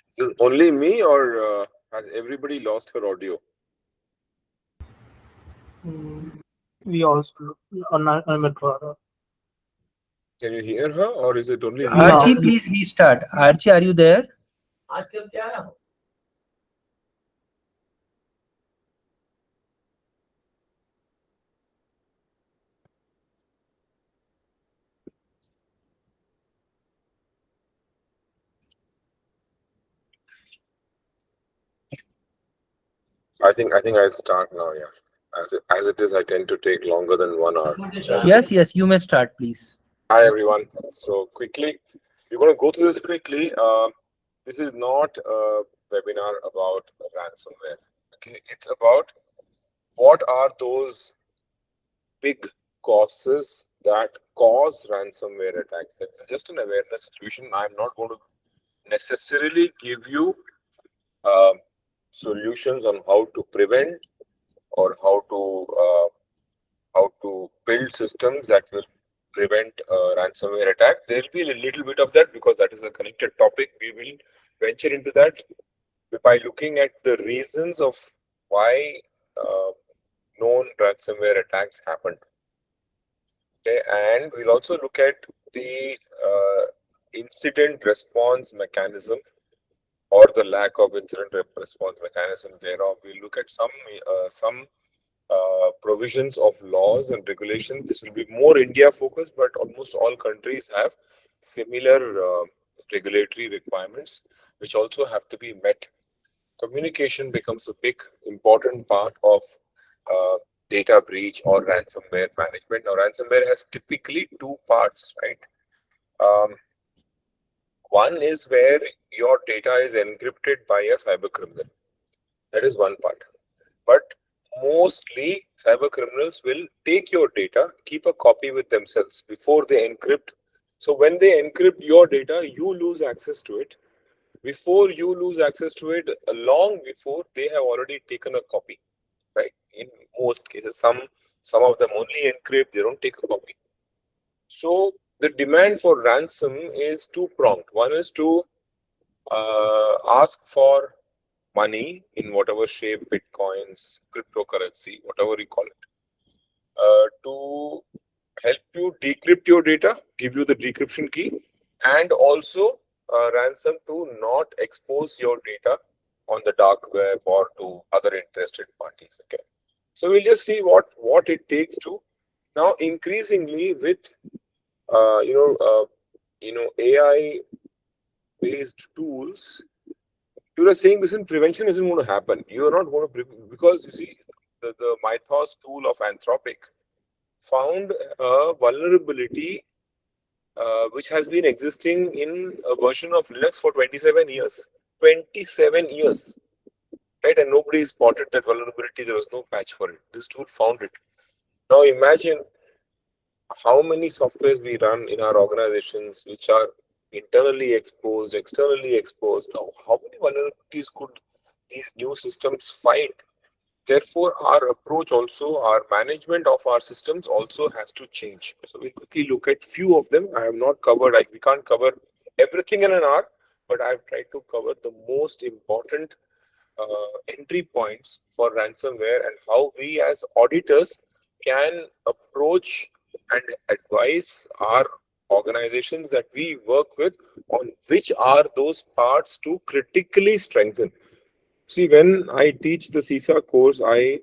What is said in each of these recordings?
Is it only me, or has everybody lost her audio? We also Metro. Can you hear her, or is it only me? No. Archie, please restart. Archie, are you there? I think I'll start now. Yeah, as it is, I tend to take longer than 1 hour. Yes, yes, you may start, please. Hi everyone. So quickly, we're going to go through this quickly. This is not a webinar about ransomware. Okay, it's about what are those big causes that cause ransomware attacks. It's just an awareness situation. I'm not going to necessarily give you solutions on how to prevent or how to build systems that will prevent ransomware attack. There will be a little bit of that because that is a connected topic. We will venture into that by looking at the reasons of why known ransomware attacks happened. Okay, and we'll also look at the incident response mechanism or the lack of incident response mechanism thereof. We'll look at some provisions of laws and regulations. This will be more India focused, but almost all countries have similar regulatory requirements, which also have to be met. Communication becomes a big important part of uh, data breach or ransomware management. Now, ransomware has typically two parts, right? Um, one is where your data is encrypted by a cyber criminal. That is one part. But mostly cyber criminals will take your data, keep a copy with themselves before they encrypt. So when they encrypt your data, you lose access to it. Before you lose access to it, long before they have already taken a copy, right? In most cases, some of them only encrypt, they don't take a copy. So the demand for ransom is two-pronged. One is to ask for money in whatever shape, bitcoins, cryptocurrency, whatever you call it, to help you decrypt your data, give you the decryption key, and also ransom to not expose your data on the dark web or to other interested parties. Okay, so we'll just see what it takes to now increasingly with uh, you know uh, AI based tools. You are saying this in prevention isn't going to happen. You are not going to because you see the Mythos tool of Anthropic found a vulnerability which has been existing in a version of Linux for 27 years. 27 years, right? And nobody spotted that vulnerability. There was no patch for it. This tool found it. Now imagine how many softwares we run in our organizations which are internally exposed, externally exposed. Now, how many vulnerabilities could these new systems find? Therefore, our approach also, our management of our systems also has to change. So we'll quickly look at few of them. I have not covered, like we can't cover everything in an hour, but I've tried to cover the most important entry points for ransomware and how we as auditors can approach and advise our organizations that we work with on which are those parts to critically strengthen. See, when I teach the CISA course, I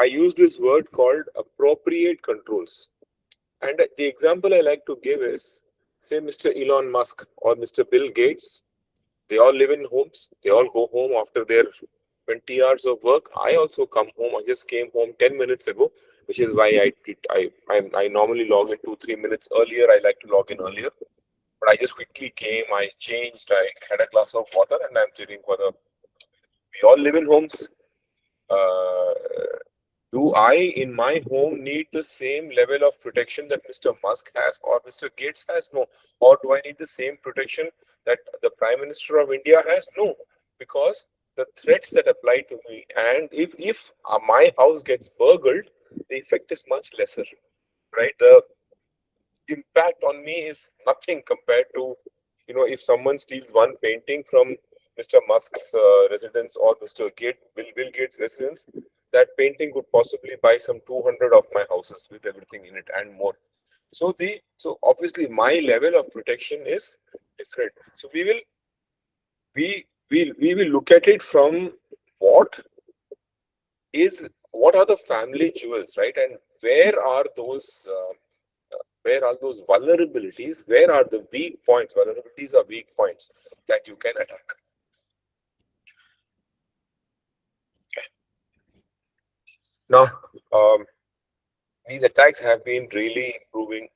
use this word called appropriate controls. And the example I like to give is, say, Mr. Elon Musk or Mr. Bill Gates. They all live in homes. They all go home after their 20 hours of work. I also come home. I just came home 10 minutes ago, which is why I normally log in 2-3 minutes earlier. I like to log in earlier. But I just quickly came, I changed, I had a glass of water, and I'm sitting for the. We all live in homes. Uh, do I, in my home, need the same level of protection that Mr. Musk has or Mr. Gates has? No. Or do I need the same protection that the Prime Minister of India has? No. Because the threats that apply to me, and if my house gets burgled, the effect is much lesser, right? The impact on me is nothing compared to if someone steals one painting from Mr. Musk's residence or Mr. Bill Gates' residence, that painting could possibly buy some 200 of my houses with everything in it and more. So obviously my level of protection is different. So we will look at it from what are the family jewels, right? And where are those vulnerabilities? Where are the weak points? Vulnerabilities are weak points that you can attack. Now, these attacks have been really improving.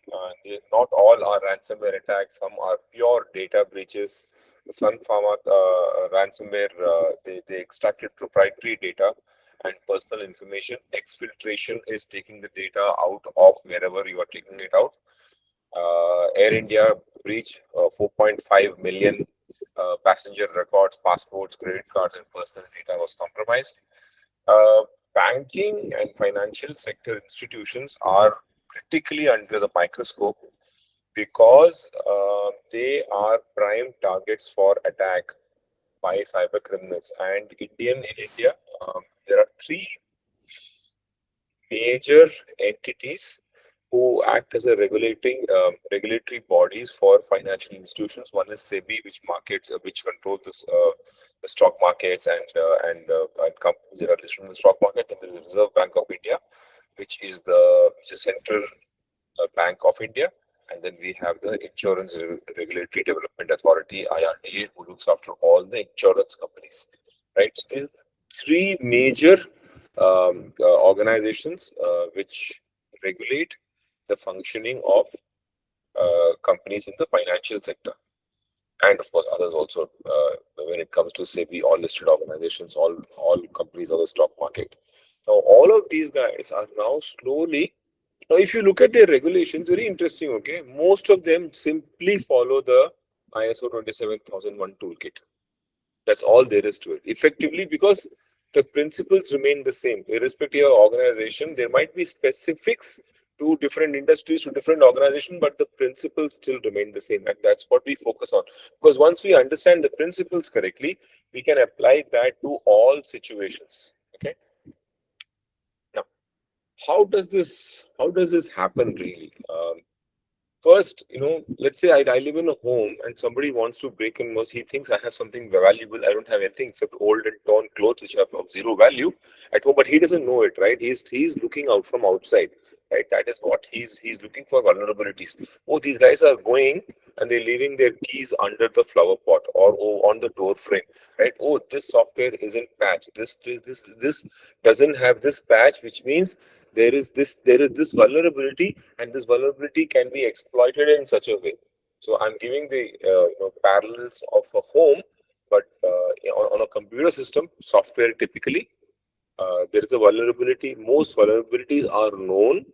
Not all are ransomware attacks. Some are pure data breaches. The Sun Pharma ransomware, they extracted proprietary data and personal information. Exfiltration is taking the data out of wherever you are taking it out. Air India breach 4.5 million passenger records, passports, credit cards, and personal data was compromised. Uh, Banking and financial sector institutions are critically under the microscope because they are prime targets for attack by cyber criminals. And in India, there are three major entities who act as a regulatory bodies for financial institutions. One is SEBI, which controls the stock markets and companies that are listed in the stock market. And there is the Reserve Bank of India, which is the central Bank of India. And then we have the Insurance Regulatory Development Authority (IRDA), who looks after all the insurance companies. Right. So these three major organizations which regulate the functioning of companies in the financial sector, and of course others also when it comes to SEBI, all listed organizations, all companies on the stock market. Now all of these guys are now slowly. Now if you look at their regulations, very interesting. Okay, most of them simply follow the ISO 27001 toolkit. That's all there is to it. Effectively, because the principles remain the same, irrespective of organization. There might be specifics to different industries, to different organizations, but the principles still remain the same. And that's what we focus on. Because once we understand the principles correctly, we can apply that to all situations. Okay. Now, how does this happen really? First, let's say I live in a home and somebody wants to break in. He thinks I have something valuable. I don't have anything except old and torn clothes which have of zero value at home, but he doesn't know it, right? He's looking out from outside, right? That is what he's looking for, vulnerabilities. Oh, these guys are going and they're leaving their keys under the flower pot or on the door frame, right? Oh, this software isn't patched. This doesn't have this patch, which means there is this vulnerability, and this vulnerability can be exploited in such a way. So I'm giving the parallels of a home, but on a computer system software, typically there is a vulnerability. Most vulnerabilities are known,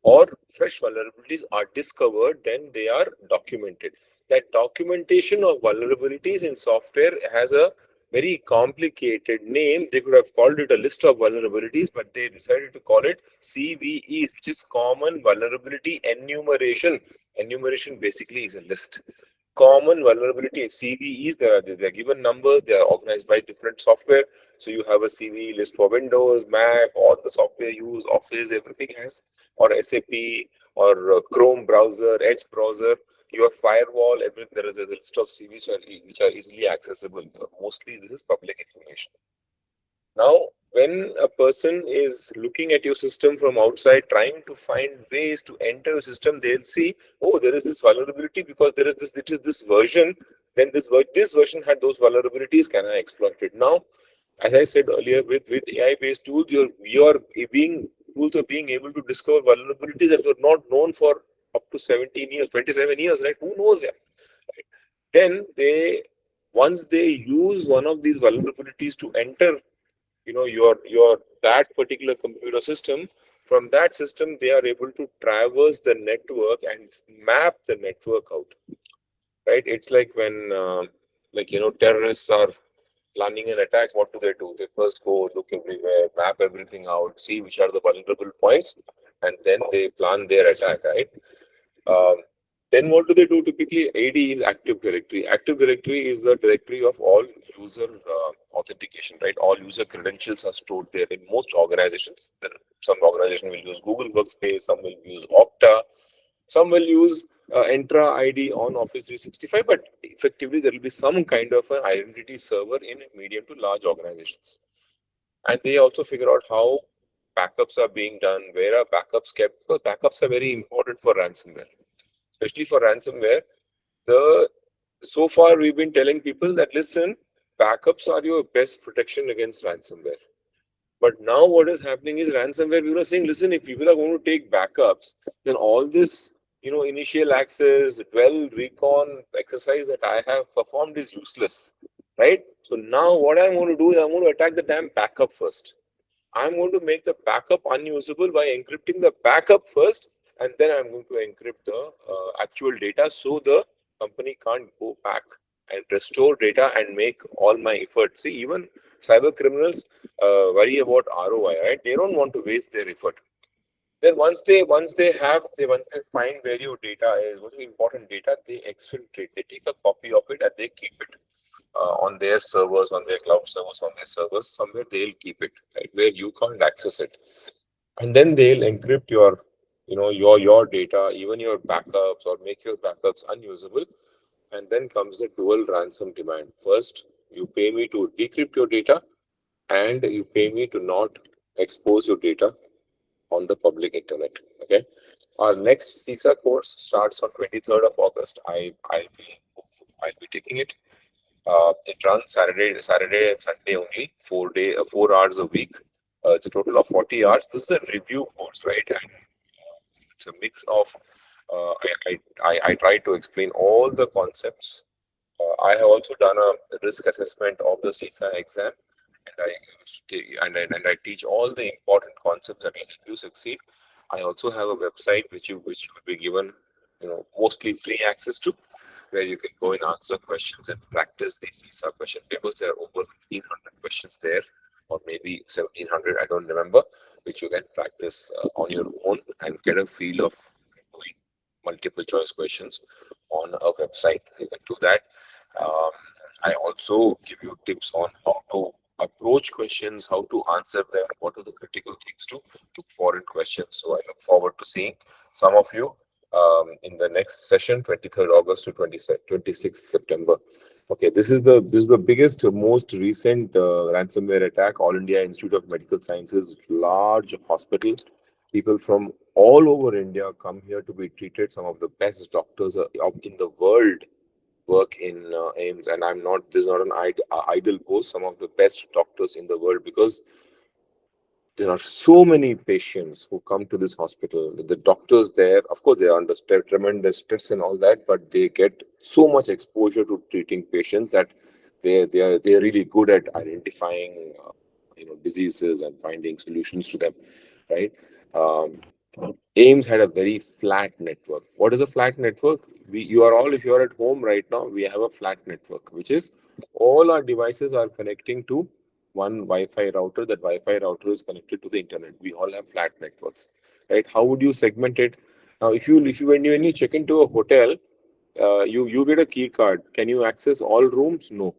or fresh vulnerabilities are discovered, then they are documented. That documentation of vulnerabilities in software has a very complicated name. They could have called it a list of vulnerabilities, but they decided to call it CVEs, which is Common Vulnerability Enumeration. Enumeration basically is a list. Common vulnerability CVEs, they're given numbers, they are organized by different software. So you have a CVE list for Windows, Mac, all the software used, Office, everything has, or SAP, or Chrome browser, Edge browser, your firewall, everything. There is a list of CVs which are easily accessible. Mostly this is public information. Now, when a person is looking at your system from outside, trying to find ways to enter your system, they'll see, oh, there is this vulnerability because it is this version. Then this version had those vulnerabilities. Can I exploit it? Now, as I said earlier, with AI-based tools, tools are being able to discover vulnerabilities that were not known for up to 17 years, 27 years, right? Who knows? Yeah. Right. Then once they use one of these vulnerabilities to enter your that particular computer system, from that system they are able to traverse the network and map the network out, right? It's like when terrorists are planning an attack. What do? They first go look everywhere, map everything out, see which are the vulnerable points, and then they plan their attack, right? um, Then what do they do? Typically, AD is Active Directory. Active Directory is the directory of all user authentication, right? All user credentials are stored there in most organizations. Some organization will use Google Workspace, some will use Okta, some will use Entra ID on Office 365, but effectively there will be some kind of an identity server in medium to large organizations. And they also figure out how backups are being done, where are backups kept, because backups are very important for ransomware. Especially for ransomware, so far we've been telling people that listen, backups are your best protection against ransomware. But now what is happening is ransomware people are saying, listen, if people are going to take backups, then all this, initial access, dwell, recon exercise that I have performed is useless, right? So now what I'm going to do is I'm going to attack the damn backup first. I'm going to make the backup unusable by encrypting the backup first, and then I'm going to encrypt the actual data so the company can't go back and restore data and make all my effort. See, even cyber criminals worry about ROI, right? They don't want to waste their effort. Then once they find where your data is, what is important data, they exfiltrate. They take a copy of it and they keep it on their servers, on their cloud servers, on their servers, somewhere they'll keep it, right, where you can't access it. And then they'll encrypt your data, even your backups, or make your backups unusable. And then comes the dual ransom demand. First, you pay me to decrypt your data, and you pay me to not expose your data on the public internet. Okay. Our next CISA course starts on 23rd of August. I'll be taking it. It runs Saturday and Sunday only, 4 hours a week. It's a total of 40 hours. This is a review course, right? And it's a mix of. I try to explain all the concepts. I have also done a risk assessment of the CISA exam, and I used to and I teach all the important concepts that will help you succeed. I also have a website which you will be given, mostly free access to, where you can go and answer questions and practice these CISA question papers. There are over 1,500 questions there, or maybe 1,700, I don't remember, which you can practice on your own and get a feel of doing multiple choice questions on a website. You can do that. Um, I also give you tips on how to approach questions, how to answer them, what are the critical things to look for in questions. So I look forward to seeing some of you in the next session, 23rd August to 26th September. Okay, this is the biggest, most recent ransomware attack. All India Institute of Medical Sciences, large hospital. People from all over India come here to be treated. Some of the best doctors in the world work in AIMS, and I'm not. This is not an idle post. Some of the best doctors in the world, because there are so many patients who come to this hospital. The doctors there, of course, they are under tremendous stress and all that, but they get so much exposure to treating patients that they are really good at identifying diseases and finding solutions to them, right? Um, AIMS had a very flat network. What is a flat network? If you are at home right now, we have a flat network, which is all our devices are connecting to one Wi-Fi router. That Wi-Fi router is connected to the internet. We all have flat networks, right? How would you segment it? Now, when you check into a hotel, you get a key card. Can you access all rooms? No,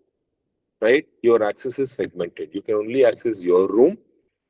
right? Your access is segmented. You can only access your room,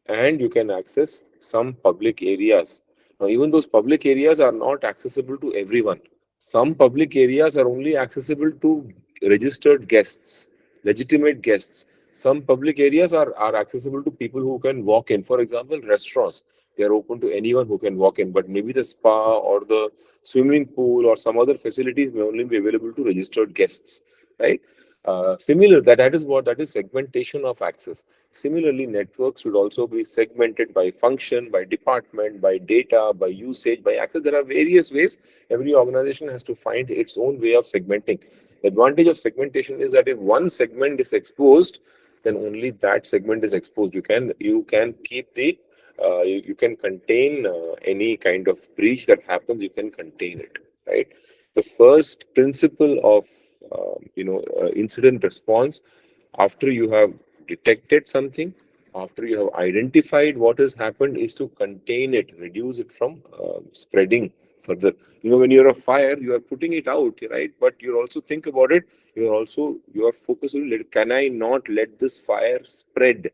and you can access some public areas. Now, even those public areas are not accessible to everyone. Some public areas are only accessible to registered guests, legitimate guests. Some public areas are accessible to people who can walk in. For example, restaurants, they are open to anyone who can walk in, but maybe the spa or the swimming pool or some other facilities may only be available to registered guests, right? That is segmentation of access. Similarly, networks should also be segmented by function, by department, by data, by usage, by access. There are various ways. Every organization has to find its own way of segmenting. The advantage of segmentation is that if one segment is exposed, then only that segment is exposed. You can keep you can contain any kind of breach that happens. You can contain it, right? The first principle of incident response, after you have detected something, after you have identified what has happened, is to contain it, reduce it from spreading further. When you're a fire, you are putting it out, right? But you also think about it. You are focused on, can I not let this fire spread?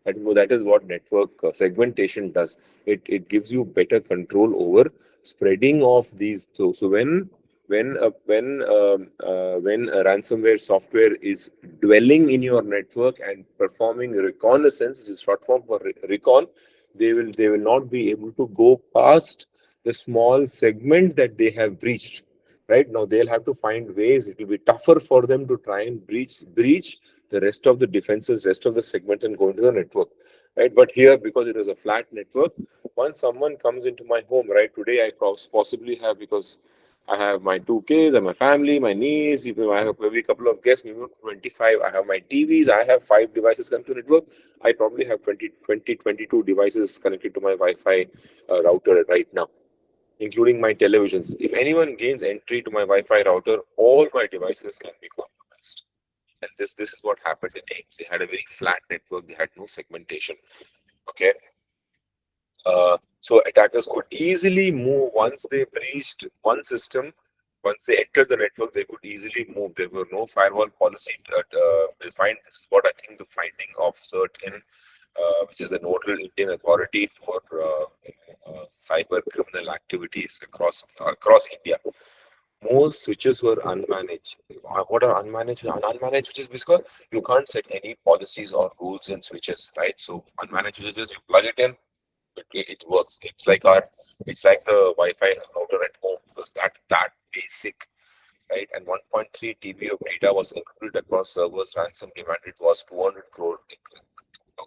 That is what network segmentation does. It gives you better control over spreading of these. So when a ransomware software is dwelling in your network and performing reconnaissance, which is short form for recon, they will not be able to go past the small segment that they have breached. Right now, they'll have to find ways. It will be tougher for them to try and breach the rest of the defenses, rest of the segment, and go into the network. Right, but here, because it is a flat network, once someone comes into my home, right, today I possibly have, because I have my 2 kids and my family, my niece, people. I have maybe a couple of guests, maybe 25. I have my TVs. I have 5 devices connected to network. I probably have 22 devices connected to my Wi-Fi router right now, including my televisions. If anyone gains entry to my Wi-Fi router, all my devices can be compromised. And this is what happened in AIMS. They had a very flat network. They had no segmentation. Okay. So attackers could easily move once they breached one system. Once they entered the network, they could easily move. There were no firewall policy. We'll find this is what I think the finding of certain, which is the nodal Indian authority for cyber criminal activities across India. Most switches were unmanaged. What are unmanaged? Unmanaged switches, because you can't set any policies or rules in switches, right? So unmanaged switches, you plug it in, it works. It's like the Wi-Fi router at home, because that basic, right? And 1.3 TB of data was encrypted across servers. Ransom demanded was 200 crore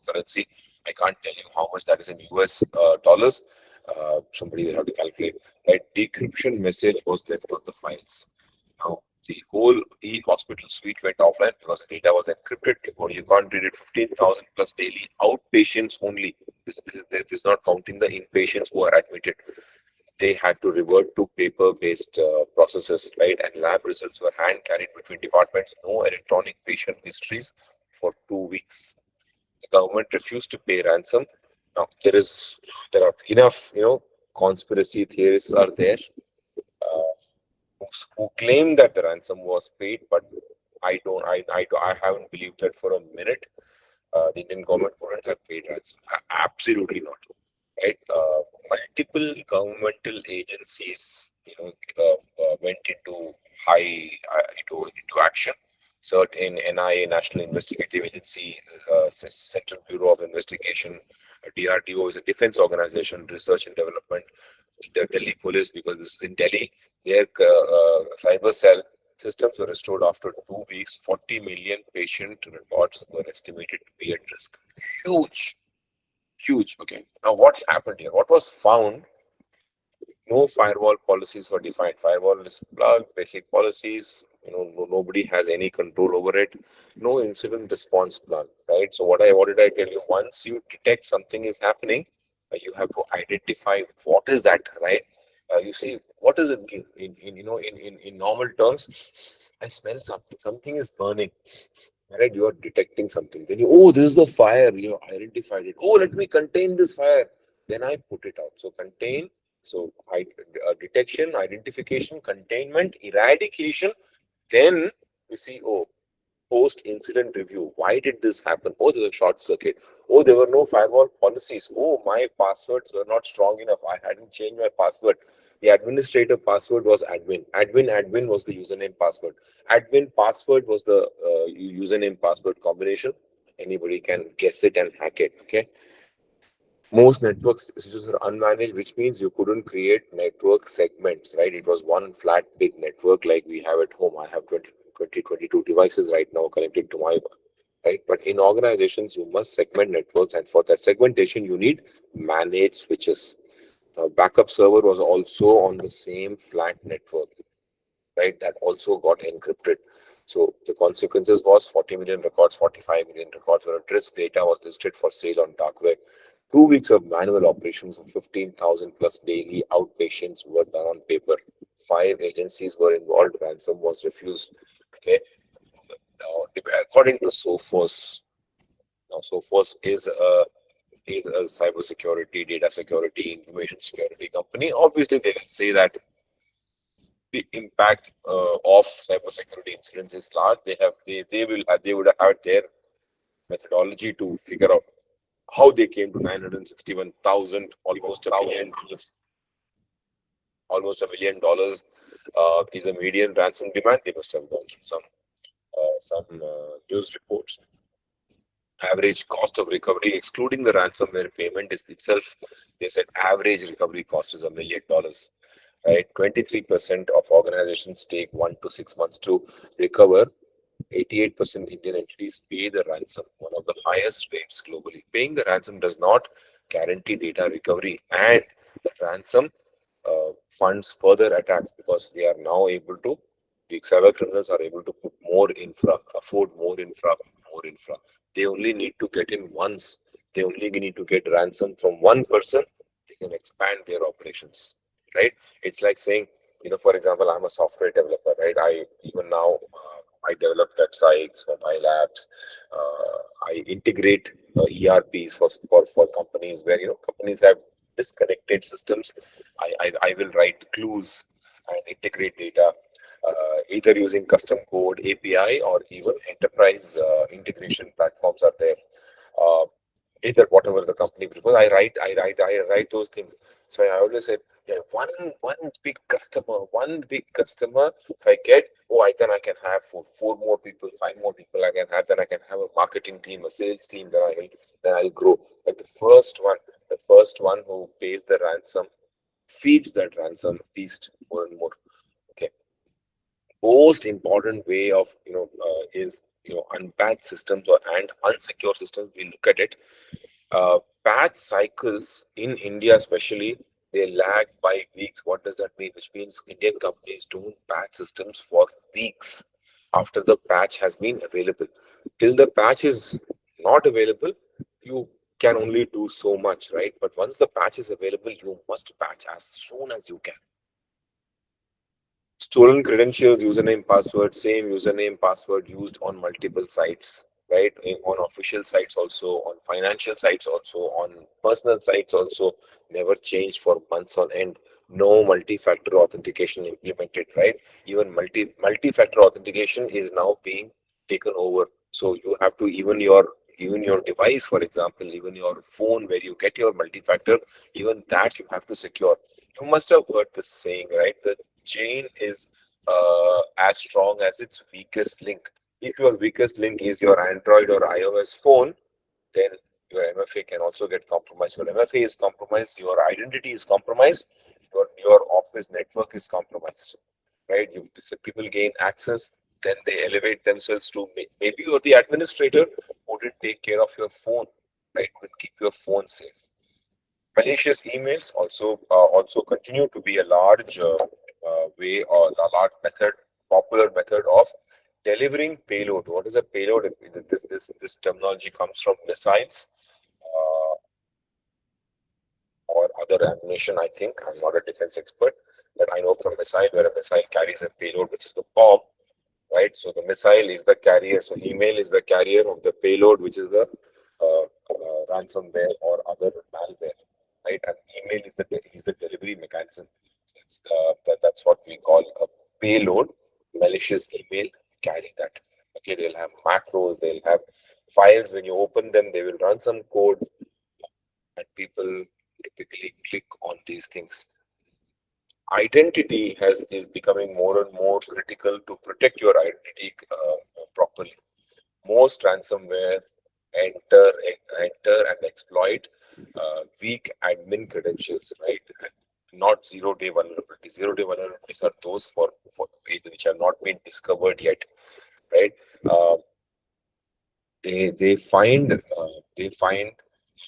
currency. I can't tell you how much that is in US dollars. Somebody will have to calculate. Right? Decryption message was left on the files. Now, the whole e-hospital suite went offline because the data was encrypted. You can't read it. 15,000 plus daily outpatients only. This is not counting the inpatients who are admitted. They had to revert to paper-based processes, right? And lab results were hand-carried between departments. No electronic patient histories for 2 weeks. The government refused to pay ransom. Now, there are enough, conspiracy theorists are there who claim that the ransom was paid, but I haven't believed that for a minute. The Indian government wouldn't have paid ransom. Absolutely not. Right? Multiple governmental agencies, went into into action. Certain NIA, National Investigative Agency, Central Bureau of Investigation, DRDO is a defense organization, research and development, the Delhi police, because this is in Delhi, their cyber cell systems were restored after 2 weeks. 40 million patient records were estimated to be at risk. Huge. Okay. Now, what happened here? What was found? No firewall policies were defined. Firewall is plugged, basic policies. Nobody has any control over it. No incident response plan, right? So what did I tell you? Once you detect something is happening, you have to identify what is that, right? You see, what does it mean in normal terms? I smell something. Something is burning. Right, you are detecting something. Then this is the fire. You have identified it. Let me contain this fire. Then I put it out. So contain. So detection, identification, containment, eradication. Then you see, post-incident review. Why did this happen? There's a short circuit. There were no firewall policies. My passwords were not strong enough. I hadn't changed my password. The administrator password was admin. Admin was the username password. Admin password was the username password combination. Anybody can guess it and hack it. Okay. Most network switches are unmanaged, which means you couldn't create network segments, right? It was one flat big network like we have at home. I have 22 devices right now connected to my, right? But in organizations, you must segment networks, and for that segmentation, you need managed switches. Backup server was also on the same flat network, right? That also got encrypted. So the consequences was 40 million records, 45 million records were at risk. Data was listed for sale on dark web. 2 weeks of manual operations of 15,000 plus daily outpatients were done on paper. 5 agencies were involved. Ransom was refused. Okay. Now, according to Sophos, now Sophos is a is a cybersecurity, data security, information security company, obviously they will say that the impact of cybersecurity incidents is large. They would have had their methodology to figure out how they came to 961,000, almost $1 million is a median ransom demand. They must have gone through some news reports. Average cost of recovery, excluding the ransomware payment, is itself, they said average recovery cost is $1 million. Right, 23% of organizations take 1 to 6 months to recover. 88% Indian entities pay the ransom, one of the highest rates globally. Paying the ransom does not guarantee data recovery, and the ransom funds further attacks because they are now able to, the cyber criminals are able to put more infra, afford more infra. They only need to get in once. They only need to get ransom from one person. They can expand their operations, right? It's like saying, for example, I'm a software developer, right? I even now I develop websites, mobile apps. I integrate ERPs for companies where companies have disconnected systems. I will write clues and integrate data, either using custom code, API, or even enterprise integration platforms are there. Uh, Either whatever the company prefers, I write those things. So I always say, yeah, one big customer. If I get, I can have four more people, five more people. I can have, then I can have a marketing team, a sales team. Then I'll grow. Like the first one who pays the ransom feeds that ransom beast more and more. Okay. Most important way of is unpatched systems and unsecure systems. We look at it. Patch cycles in India, especially, they lag by weeks. What does that mean? Which means Indian companies don't patch systems for weeks after the patch has been available. Till the patch is not available, you can only do so much, right? But once the patch is available, you must patch as soon as you can. Stolen credentials, username, password, same username, password used on multiple sites, right? On official sites also, on financial sites also, on personal sites also, never changed for months on end. No multi-factor authentication implemented, right? Even multi-factor authentication is now being taken over. So you have to, even your device, for example, even your phone where you get your multi-factor, even that you have to secure. You must have heard this saying, right? The chain is as strong as its weakest link. If your weakest link is your Android or iOS phone, then your MFA can also get compromised. Your MFA is compromised, your identity is compromised, your office network is compromised, right? People gain access, then they elevate themselves to, maybe you're the administrator who didn't take care of your phone, right? Who didn't keep your phone safe. Malicious emails also continue to be a large way, or a large popular method of delivering payload. What is a payload? This terminology comes from missiles uh, or other ammunition. I think I'm not a defense expert, but I know from missile, where a missile carries a payload, which is the bomb, right? So the missile is the carrier. So email is the carrier of the payload, which is the ransomware or other malware, right? And email is the delivery mechanism. So that's what we call a payload. Malicious email carry that. Okay, they'll have macros, they'll have files. When you open them, they will run some code, and people typically click on these things. Identity is becoming more and more critical to protect your identity properly. Most ransomware enter and exploit weak admin credentials, right? And not zero-day vulnerabilities. Zero-day vulnerabilities are those for which have not been discovered yet, right? Uh, they find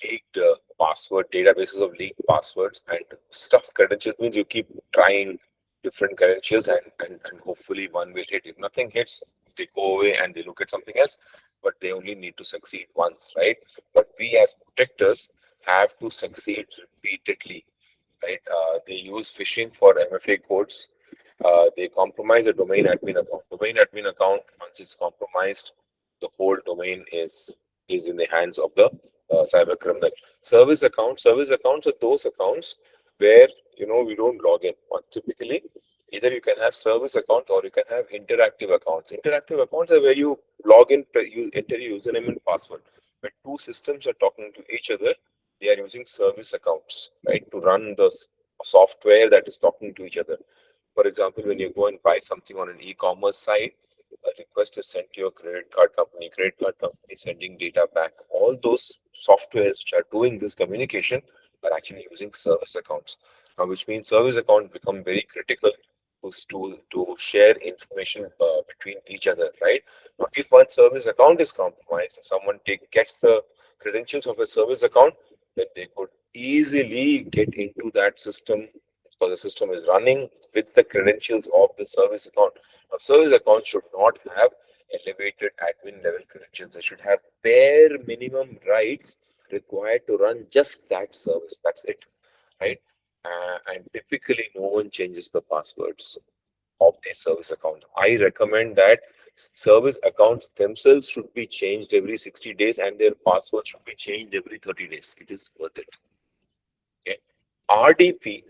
leaked password databases of leaked passwords, and stuff credentials means you keep trying different credentials, and hopefully one will hit. If nothing hits, they go away and they look at something else, but they only need to succeed once, right? But we as protectors have to succeed repeatedly, right? They use phishing for MFA codes. They compromise a domain admin account. Domain admin account, once it's compromised, the whole domain is in the hands of the cyber criminal. Service accounts are those accounts where we don't log in. Or typically, either you can have service account or you can have interactive accounts. Interactive accounts are where you log in, you enter your username and password. When two systems are talking to each other, they are using service accounts, right, to run the software that is talking to each other. For example, when you go and buy something on an e-commerce site, a request is sent to your credit card company is sending data back. All those softwares which are doing this communication are actually using service accounts. Now, which means service accounts become very critical to share information between each other, right? Now, if one service account is compromised, if someone gets the credentials of a service account, then they could easily get into that system because the system is running with the credentials of the service account. Now, service accounts should not have elevated admin level credentials. They should have bare minimum rights required to run just that service. That's it, right? And typically, no one changes the passwords of the service account. I recommend that service accounts themselves should be changed every 60 days and their passwords should be changed every 30 days. It is worth it. Okay. RDP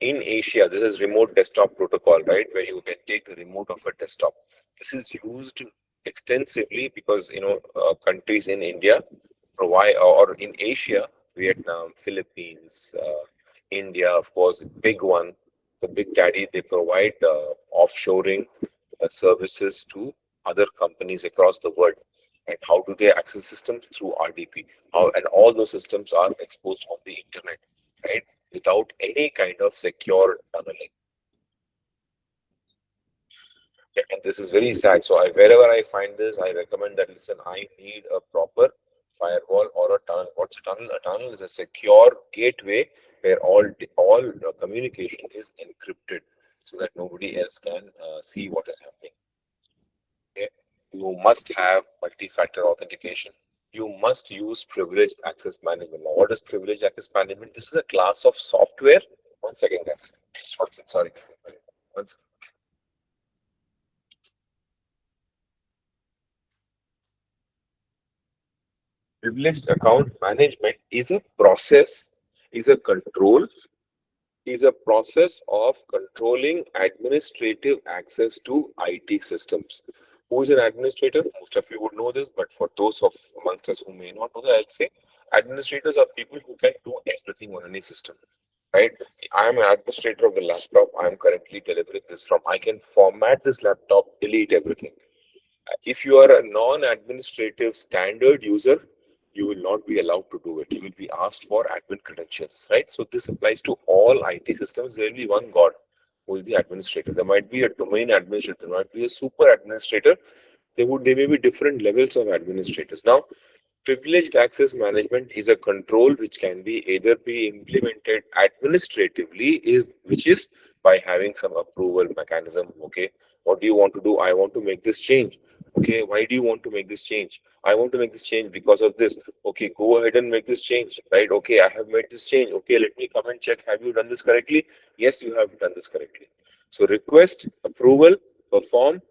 in Asia, this is remote desktop protocol, right? Where you can take the remote of a desktop. This is used extensively because countries in India provide, or in Asia, Vietnam, Philippines, India, of course, big one, the big daddy. They provide offshoring services to other companies across the world. And how do they access systems? Through RDP. And all those systems are exposed on the internet, right? Without any kind of secure tunneling. Yeah, and this is very sad. So wherever I find this, I recommend that, listen, I need a proper firewall or a tunnel. What's a tunnel? A tunnel is a secure gateway where all communication is encrypted so that nobody else can see what is happening. Okay? You must have multi-factor authentication. You must use privileged access management. Now, what is privileged access management? This is a class of software. One second, guys. Just 1 second. Sorry. One second. Privileged account management is a process, is a control, is a process of controlling administrative access to IT systems. Who is an administrator? Most of you would know this, but for those of amongst us who may not know that, I'll say administrators are people who can do everything on any system, right? I am an administrator of the laptop I am currently delivering this from. I can format this laptop, delete everything. If you are a non-administrative standard user, you will not be allowed to do it. You will be asked for admin credentials, right? So this applies to all IT systems. There will be one God who is the administrator. There might be a domain administrator, there might be a super administrator. There may be different levels of administrators. Now, privileged access management is a control which can be either be implemented administratively, which is by having some approval mechanism. Okay, what do you want to do? I want to make this change. Okay, why do you want to make this change? I want to make this change because of this. Okay, go ahead and make this change, right? Okay, I have made this change. Okay, let me come and check. Have you done this correctly? Yes, you have done this correctly. So request, approval, perform,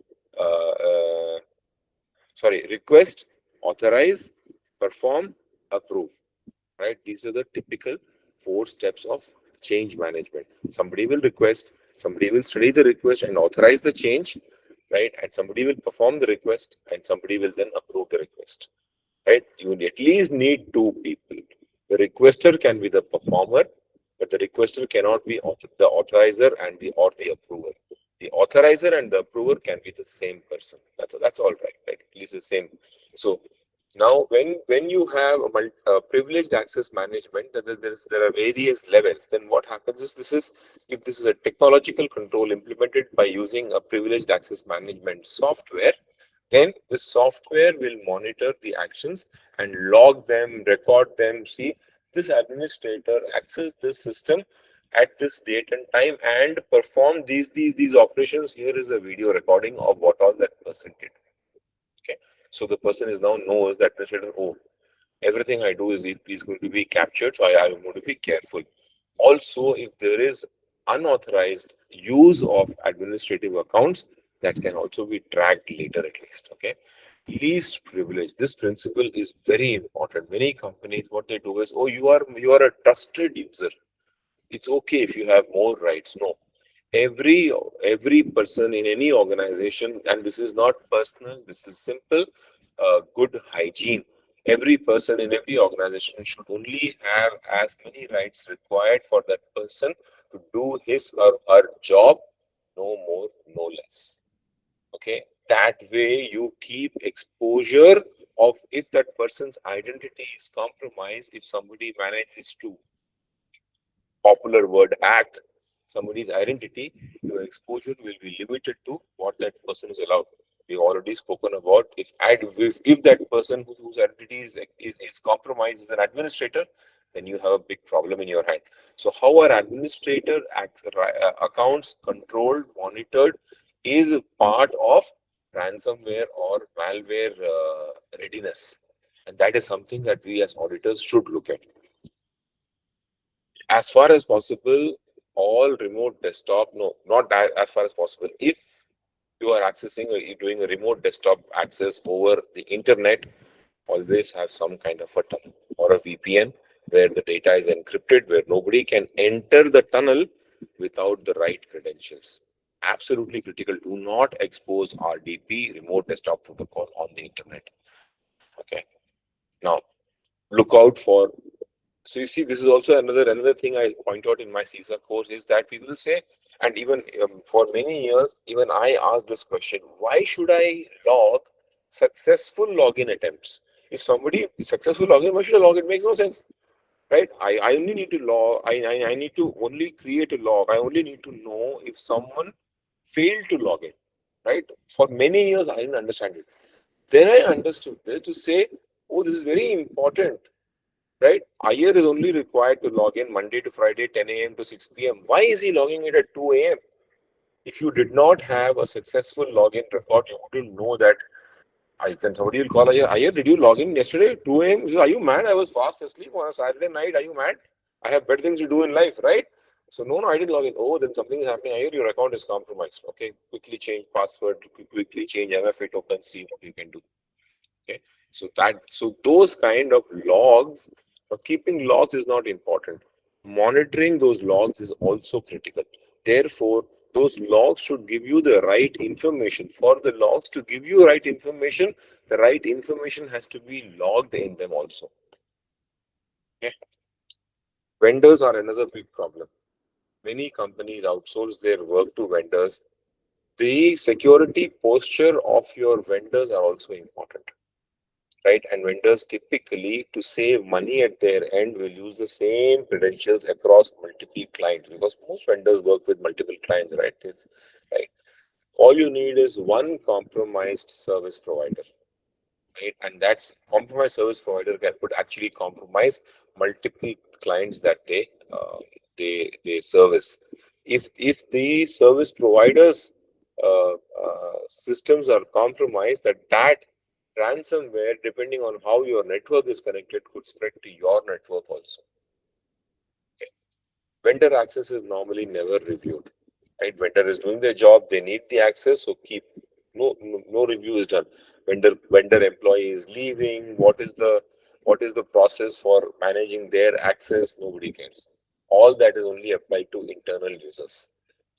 request, authorize, perform, approve, right? These are the typical 4 steps of change management. Somebody will request, somebody will study the request and authorize the change, right? And somebody will perform the request and somebody will then approve the request, right? You at least need 2 people. The requester can be the performer, but the requester cannot be the authorizer and the approver. The authorizer and the approver can be the same person. That's all right, right? At least the same. So now, when you have a privileged access management, there are various levels. Then what happens is if this is a technological control implemented by using a privileged access management software, then the software will monitor the actions and log them, record them. See, this administrator access this system at this date and time and perform these operations. Here is a video recording of what all that person did. Okay, so the person is now knows that administrator. Oh, everything I do is going to be captured, so I am going to be careful. Also, if there is unauthorized use of administrative accounts, that can also be tracked later at least. Okay. least privilege. This principle is very important. Many companies, what they do is, oh, you are a trusted user. It's okay if you have more rights. No, every person in any organization, and this is not personal, this is simple, good hygiene. Every person in every organization should only have as many rights required for that person to do his or her job, no more, no less. Okay, that way you keep exposure of if that person's identity is compromised, if somebody manages to, popular word, hack somebody's identity, your exposure will be limited to what that person is allowed. We've already spoken about if that person whose identity is compromised is an administrator, then you have a big problem in your hand. So how are administrator accounts controlled, monitored is part of ransomware or malware readiness. And that is something that we as auditors should look at. As far as possible, all remote desktop, no, not as far as possible. If you are accessing or you're doing a remote desktop access over the internet, always have some kind of a tunnel or a VPN where the data is encrypted, where nobody can enter the tunnel without the right credentials. Absolutely critical. Do not expose RDP, remote desktop protocol, on the internet. Okay. Now, look out for. So you see, this is also another thing I point out in my CISA course is that people say, and even for many years, even I asked this question: why should I log successful login attempts? If somebody successful login, why should I log? It makes no sense, right? I only need to log. I need to only create a log. I only need to know if someone failed to log in, right? For many years, I didn't understand it. Then I understood this to say, oh, this is very important, right? IR is only required to log in Monday to Friday, 10 a.m. to 6 p.m. Why is he logging it at 2 a.m.? If you did not have a successful login record, you wouldn't know that. Then somebody will call IR, did you log in yesterday, 2 a.m.? He says, are you mad? I was fast asleep on a Saturday night. Are you mad? I have better things to do in life, right? So, no, I didn't log in. Oh, then something is happening. IR, your account is compromised. Okay, quickly change password, quickly change MFA token, see what you can do. Okay, so those kind of logs, keeping logs is not important. Monitoring those logs is also critical. Therefore, those logs should give you the right information. For the logs to give you right information, the right information has to be logged in them also. Okay. Vendors are another big problem. Many companies outsource their work to vendors. The security posture of your vendors are also important. Right? And vendors typically, to save money at their end, will use the same credentials across multiple clients because most vendors work with multiple clients, right? Right. All you need is one compromised service provider, right? And that's compromised service provider could actually compromise multiple clients that they service. If the service providers systems are compromised, that ransomware, depending on how your network is connected, could spread to your network also. Okay. Vendor access is normally never reviewed. Right? Vendor is doing their job, they need the access, so keep no review is done. Vendor employee is leaving. What is the process for managing their access? Nobody cares. All that is only applied to internal users.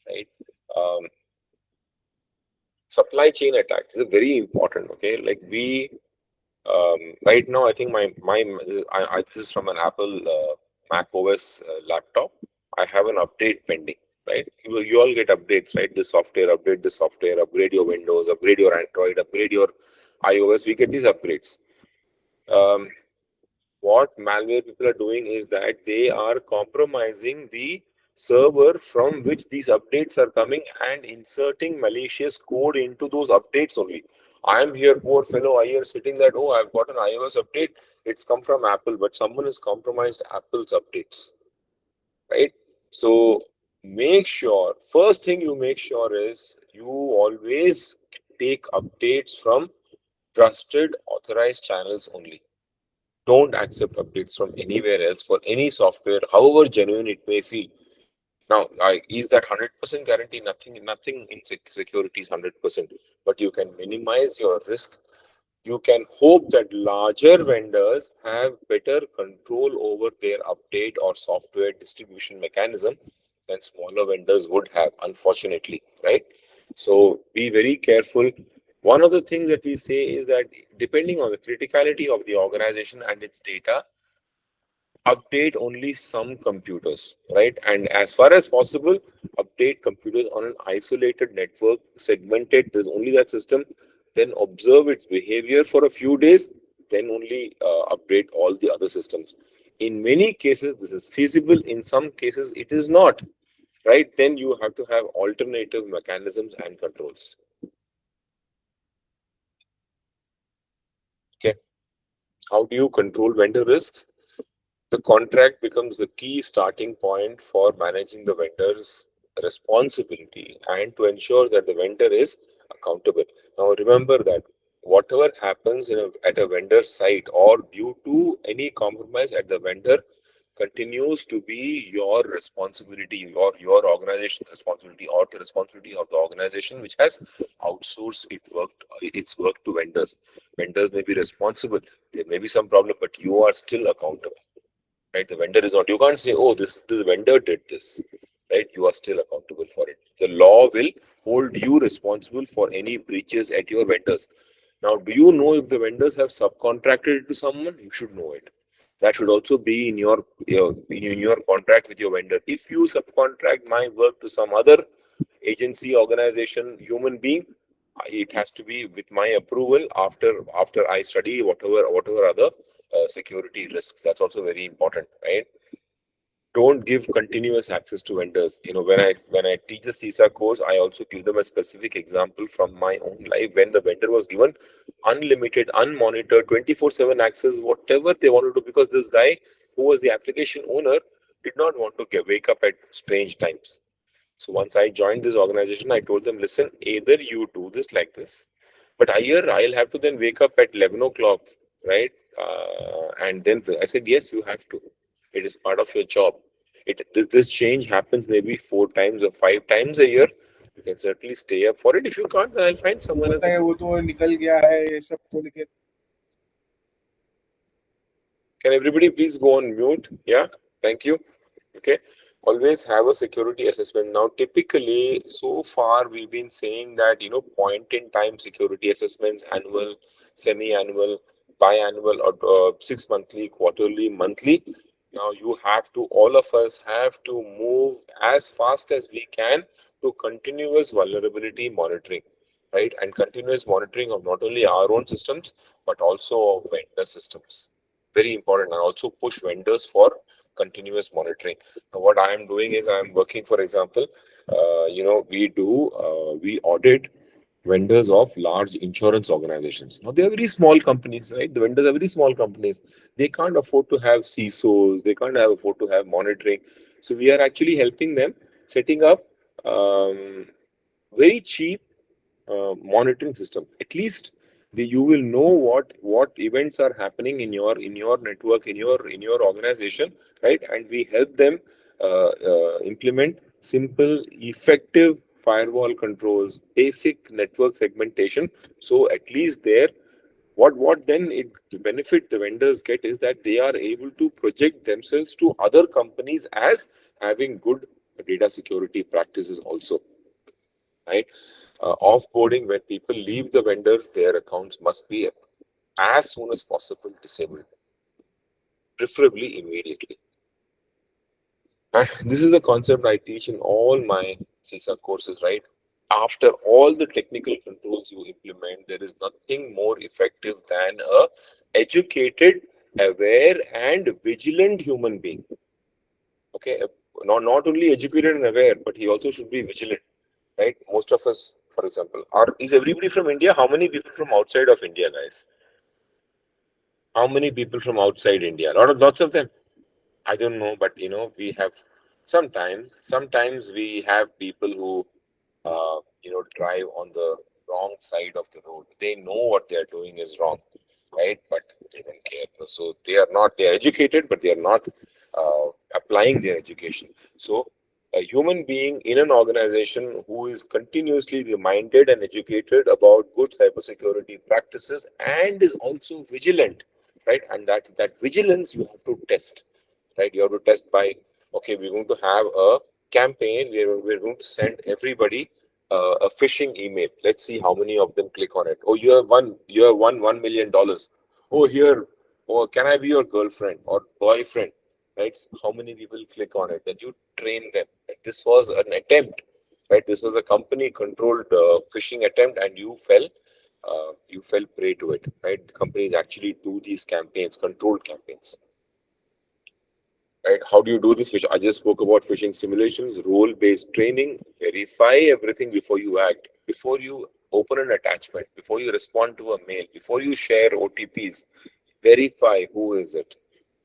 Right? Um, Supply chain attacks is very important. Okay, like right now, I think this is from an Apple Mac OS laptop. I have an update pending, right? You all get updates, right? Update this software, upgrade your Windows, upgrade your Android, upgrade your iOS. We get these upgrades. Um, what malware people are doing is that they are compromising the server from which these updates are coming and inserting malicious code into those updates only. I am here, poor fellow IR, sitting that, oh, I've got an iOS update. It's come from Apple, but someone has compromised Apple's updates, right? So make sure, first thing you make sure is you always take updates from trusted, authorized channels only. Don't accept updates from anywhere else for any software, however genuine it may feel. Now, is that 100% guarantee? Nothing in security is 100%, but you can minimize your risk you can hope that larger vendors have better control over their update or software distribution mechanism than smaller vendors would have, unfortunately, right? So be very careful. One of the things that we say is that depending on the criticality of the organization and its data, update only some computers, right? And as far as possible, update computers on an isolated network, segmented, there's only that system, then observe its behavior for a few days, then only update all the other systems. In many cases, this is feasible. In some cases, it is not, right? Then you have to have alternative mechanisms and controls. Okay. How do you control vendor risks? The contract becomes the key starting point for managing the vendor's responsibility and to ensure that the vendor is accountable. Now, remember that whatever happens at a vendor site or due to any compromise at the vendor continues to be your responsibility, your organization's responsibility, or the responsibility of the organization which has outsourced its work to vendors. Vendors may be responsible, there may be some problem, but you are still accountable. Right, the vendor is not, you can't say, oh, this vendor did this, right? You are still accountable for it. The law will hold you responsible for any breaches at your vendors. Now, do you know if the vendors have subcontracted it to someone? You should know it. That should also be in your contract with your vendor. If you subcontract my work to some other agency, organization, human being, it has to be with my approval after I study whatever other security risks. That's also very important, right? Don't give continuous access to vendors. When I teach the CISA course, I also give them a specific example from my own life when the vendor was given unlimited, unmonitored, 24/7 access, whatever they wanted to, because this guy who was the application owner did not want to wake up at strange times. So once I joined this organization, I told them, listen, either you do this like this, but here I'll have to then wake up at 11 o'clock, right? And then I said, yes, you have to. It is part of your job. This change happens maybe 4 times or 5 times a year. You can certainly stay up for it. If you can't, then I'll find someone else. वो तो निकल गया है ये सब तो लेके Can everybody please go on mute? Yeah, thank you. Okay. Always have a security assessment. Now, typically, so far we've been saying that, point in time security assessments, annual, semi-annual, biannual, or 6 monthly, quarterly, monthly. Now, all of us have to move as fast as we can to continuous vulnerability monitoring, right? And continuous monitoring of not only our own systems, but also of vendor systems. Very important. And also push vendors for continuous monitoring. Now, what I am doing is I am working, for example, we audit vendors of large insurance organizations. Now, they are very small companies, right? The vendors are very small companies. They can't afford to have CISOs. They can't afford to have monitoring. So we are actually helping them setting up very cheap monitoring system. At least you will know what events are happening in your network, in your organization, right? And we help them implement simple, effective firewall controls, basic network segmentation. So at least there, what then it the benefit the vendors get is that they are able to project themselves to other companies as having good data security practices also, right? Offboarding, when people leave the vendor, their accounts must be as soon as possible disabled, preferably immediately. This is the concept I teach in all my CISA courses, right? After all the technical controls you implement, there is nothing more effective than a educated, aware, and vigilant human being. Okay, not only educated and aware, but he also should be vigilant, right? Most of us, for example, is everybody from India? How many people from outside of India, guys? How many people from outside India? Lots of them. I don't know, but we have sometimes we have people who drive on the wrong side of the road. They know what they are doing is wrong, right? But they don't care. So they are educated, but they are not applying their education. So A human being in an organization who is continuously reminded and educated about good cybersecurity practices and is also vigilant, right? And that vigilance you have to test, right? You have to test by, okay, we're going to have a campaign where we're going to send everybody a phishing email. Let's see how many of them click on it. Oh, you have won $1 million. Oh, here, oh, can I be your girlfriend or boyfriend? Right? How many people click on it? Then you train them. Right? This was an attempt, right? This was a company-controlled phishing attempt, and you fell prey to it, right? The companies actually do these campaigns, controlled campaigns, right? How do you do this? Which I just spoke about: phishing simulations, role-based training, verify everything before you act, before you open an attachment, before you respond to a mail, before you share OTPs, verify who is it.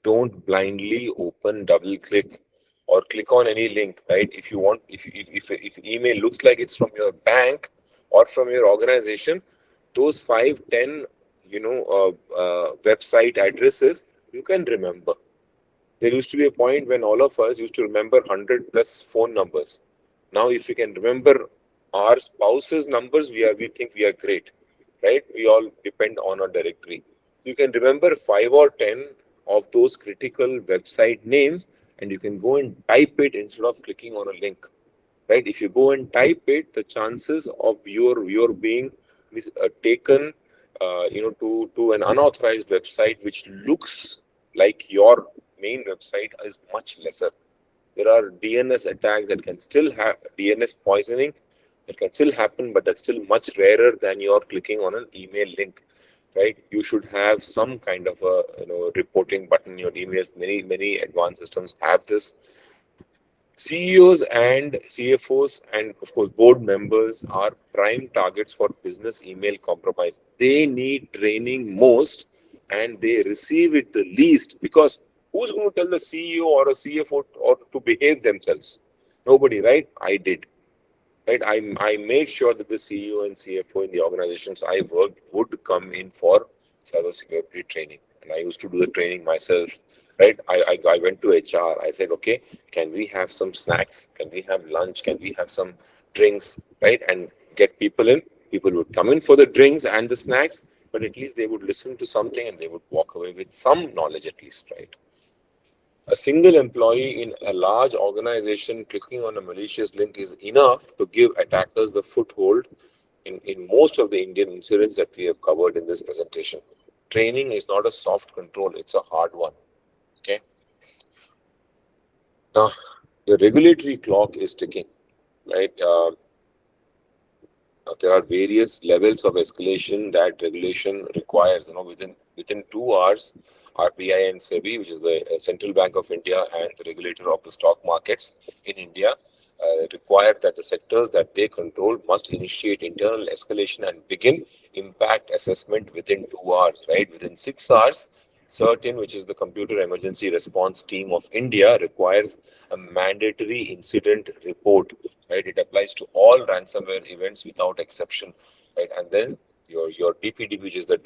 Don't blindly open, double click, or click on any link, right? If you want, if email looks like it's from your bank or from your organization, those 5, 10, website addresses you can remember. There used to be a point when all of us used to remember 100 plus phone numbers. Now, if we can remember our spouse's numbers, we think we are great, right? We all depend on a directory. You can remember 5 or 10 of those critical website names, and you can go and type it instead of clicking on a link, right? If you go and type it, the chances of your being taken, to an unauthorized website which looks like your main website is much lesser. There are DNS attacks that can still have DNS poisoning that can still happen, but that's still much rarer than you're clicking on an email link, right? You should have some kind of a reporting button in your emails. Many advanced systems have this. CEOs and CFOs and of course board members are prime targets for business email compromise. They need training most and they receive it the least, because who's going to tell the CEO or a CFO or to behave themselves? Nobody, right? I did. Right? I made sure that the CEO and CFO in the organizations I worked would come in for cybersecurity training. And I used to do the training myself. Right? I went to HR. I said, okay, can we have some snacks? Can we have lunch? Can we have some drinks? Right? And get people in. People would come in for the drinks and the snacks, but at least they would listen to something and they would walk away with some knowledge at least, right? A single employee in a large organization clicking on a malicious link is enough to give attackers the foothold in most of the Indian incidents that we have covered in this presentation. Training is not a soft control, it's a hard one. Okay. Now, the regulatory clock is ticking, right? There are various levels of escalation that regulation requires. Within 2 hours, RBI and SEBI, which is the Central Bank of India and the regulator of the stock markets in India, require that the sectors that they control must initiate internal escalation and begin impact assessment within 2 hours. Right, within 6 hours. CERTIN, which is the Computer Emergency Response Team of India, requires a mandatory incident report. Right, it applies to all ransomware events without exception. Right, and then your DPD, which is the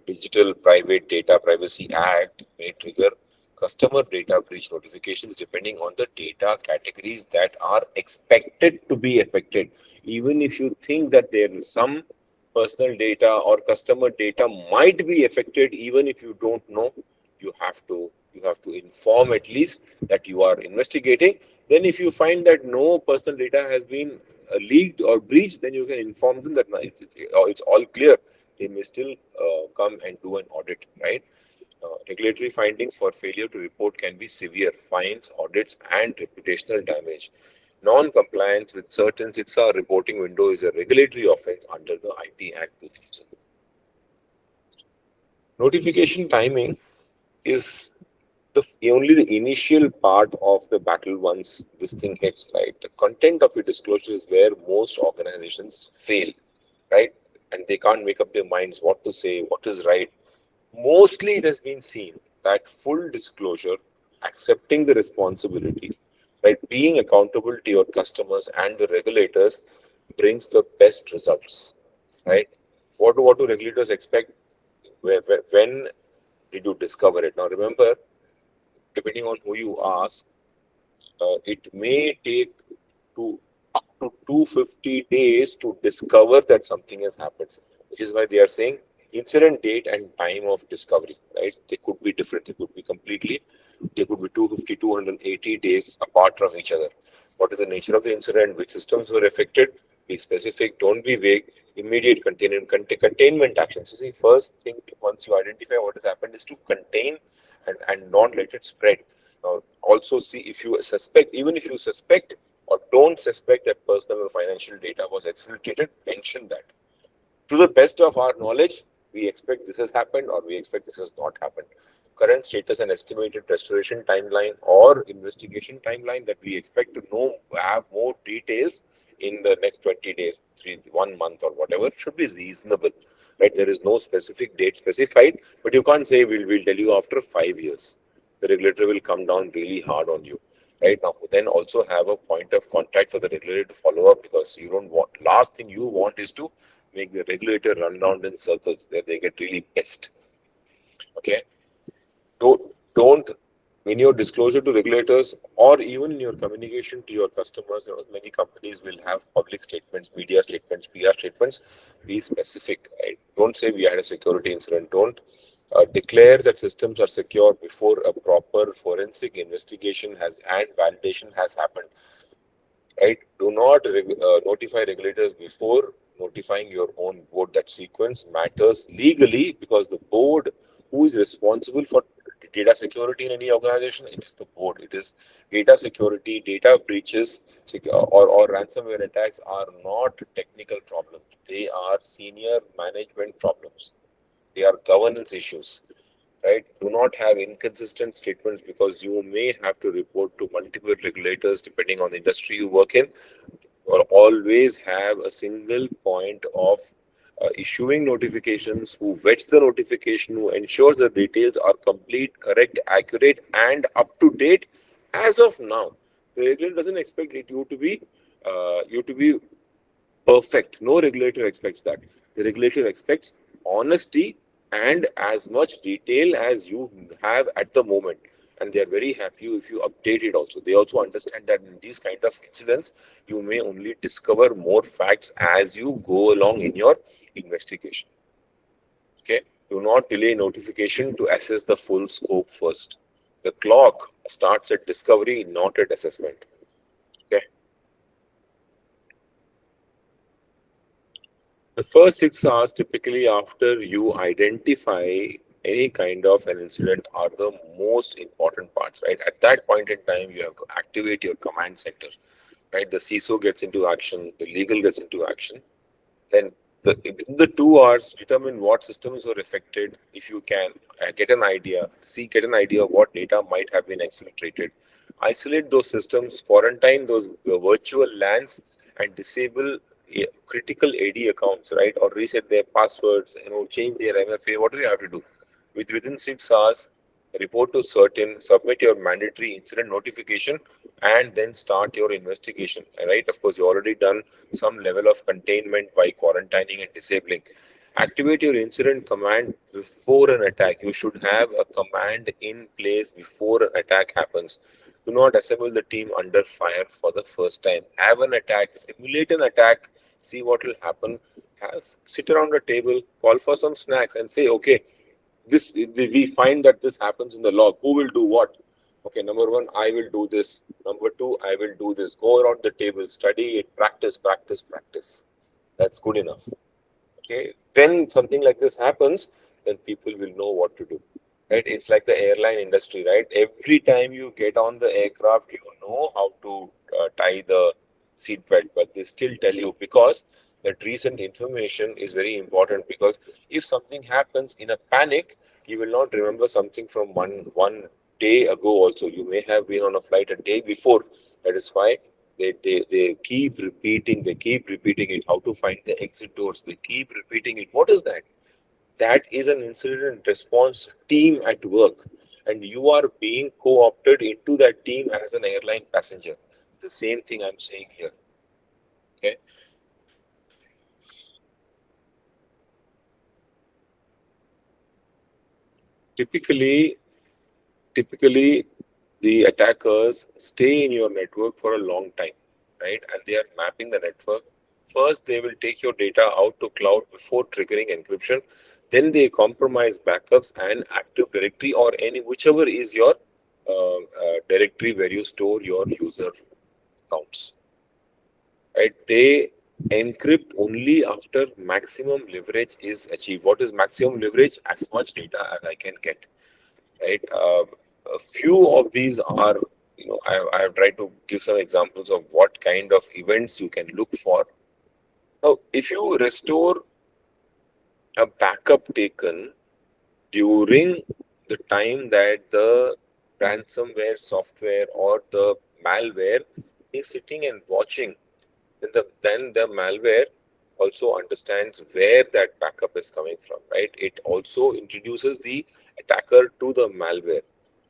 Digital Private Data Privacy Act, may trigger customer data breach notifications depending on the data categories that are expected to be affected. Even if you think that there is some personal data or customer data might be affected, even if you don't know, you have to inform at least that you are investigating. Then if you find that no personal data has been leaked or breached, then you can inform them that it's all clear. They may still come and do an audit, right? Regulatory findings for failure to report can be severe: fines, audits, and reputational damage. Non-compliance with certain 6-hour reporting window is a regulatory offense under the IT Act 2000. Notification timing is only the initial part of the battle once this thing hits, right? The content of your disclosure is where most organizations fail, right? And they can't make up their minds what to say, what is right. Mostly it has been seen that full disclosure, accepting the responsibility, right, being accountable to your customers and the regulators brings the best results, right? What do regulators expect? When did you discover it? Now remember, depending on who you ask, it may take to up to 250 days to discover that something has happened, which is why they are saying incident date and time of discovery, right? They could be different. They could be 250, 280 days apart from each other. What is the nature of the incident? Which systems were affected? Be specific. Don't be vague. Immediate containment actions. You see, first thing once you identify what has happened is to contain and not let it spread. Also see if you suspect, even if you suspect or don't suspect that personal or financial data was exfiltrated, mention that. To the best of our knowledge, we expect this has happened or we expect this has not happened. Current status and estimated restoration timeline or investigation timeline that we expect to know, have more details in the next 20 days, 1 month or whatever, should be reasonable, right? There is no specific date specified, but you can't say we'll tell you after 5 years. The regulator will come down really hard on you. Right now, then also have a point of contact for the regulator to follow up, because you don't want, last thing you want is to make the regulator run round in circles there they get really pissed. Okay, don't in your disclosure to regulators or even in your communication to your customers, many companies will have public statements, media statements, PR statements. Be specific, right? Don't say we had a security incident. Don't declare that systems are secure before a proper forensic investigation has and validation has happened, right? Do not notify regulators before notifying your own board. That sequence matters legally, because the board who is responsible for data security in any organization, it is the board. It is data security, data breaches, or ransomware attacks are not technical problems. They are senior management problems. They are governance issues, right? Do not have inconsistent statements, because you may have to report to multiple regulators depending on the industry you work in. Or always have a single point of issuing notifications, who vets the notification, who ensures the details are complete, correct, accurate, and up to date as of now. The regulator doesn't expect you to be perfect. No regulator expects that. The regulator expects honesty and as much detail as you have at the moment. And they are very happy if you update it also. They also understand that in these kind of incidents, you may only discover more facts as you go along in your investigation. Okay. Do not delay notification to assess the full scope first. The clock starts at discovery, not at assessment. Okay. The first 6 hours, typically after you identify any kind of an incident, are the most important parts, right? At that point in time, you have to activate your command center, right? The CISO gets into action, the legal gets into action. Then within the 2 hours, determine what systems were affected. If you can get an idea of what data might have been exfiltrated. Isolate those systems, quarantine those virtual LANs, and disable critical AD accounts, right? Or reset their passwords, change their MFA. What do you have to do? Within 6 hours, report to certain, submit your mandatory incident notification, and then start your investigation. Right? Of course, you already done some level of containment by quarantining and disabling. Activate your incident command before an attack. You should have a command in place before an attack happens. Do not assemble the team under fire for the first time. Have an attack, simulate an attack, see what will happen. Sit around a table, call for some snacks, and say, okay, this we find that this happens in the log. Who will do what? Okay, number one, I will do this. Number two, I will do this. Go around the table, study it, practice, practice, practice. That's good enough. Okay, when something like this happens, then people will know what to do. Right? It's like the airline industry, right? Every time you get on the aircraft, you know how to tie the seat belt, but they still tell you, because that recent information is very important. Because if something happens in a panic, you will not remember something from one day ago. Also, you may have been on a flight a day before. That is why they keep repeating it, how to find the exit doors. They keep repeating it. What is that? That is an incident response team at work, and you are being co-opted into that team as an airline passenger. The same thing I'm saying here. Okay. Typically, typically the attackers stay in your network for a long time. right? And they are mapping the network. First, they will take your data out to cloud before triggering encryption. Then they compromise backups and Active Directory or any whichever is your directory where you store your user accounts. Right? They encrypt only after maximum leverage is achieved. What is maximum leverage? As much data as I can get. Right? A few of these are, I have tried to give some examples of what kind of events you can look for. Now, if you restore a backup taken during the time that the ransomware software or the malware is sitting and watching, then the malware also understands where that backup is coming from, right? It also introduces the attacker to the malware,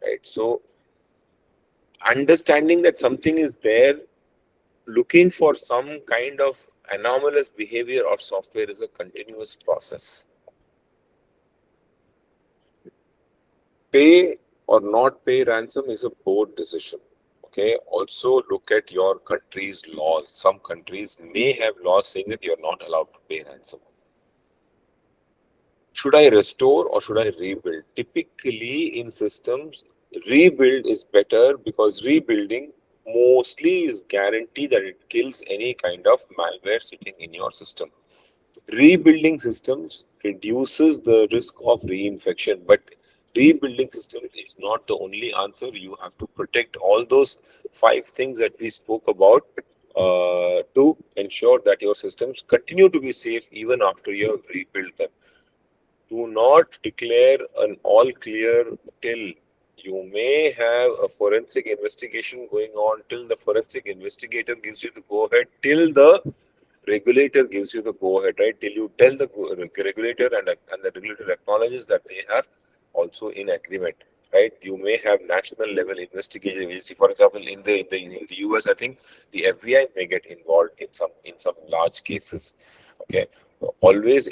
right? So understanding that something is there, looking for some kind of anomalous behavior or software is a continuous process. Pay or not pay ransom is a board decision. Okay. Also look at your country's laws. Some countries may have laws saying that you're not allowed to pay ransom. Should I restore or should I rebuild? Typically in systems, rebuild is better because rebuilding mostly is guaranteed that it kills any kind of malware sitting in your system. Rebuilding systems reduces the risk of reinfection, but rebuilding system is not the only answer. You have to protect all those 5 things that we spoke about to ensure that your systems continue to be safe even after you have rebuilt them. Do not declare an all clear till you may have a forensic investigation going on, till the forensic investigator gives you the go ahead, till the regulator gives you the go ahead, right? Till you tell the regulator and the regulator acknowledges that they are also in agreement, right? You may have national level investigative agency. For example, in the US, I think the FBI may get involved in some large cases. Okay, always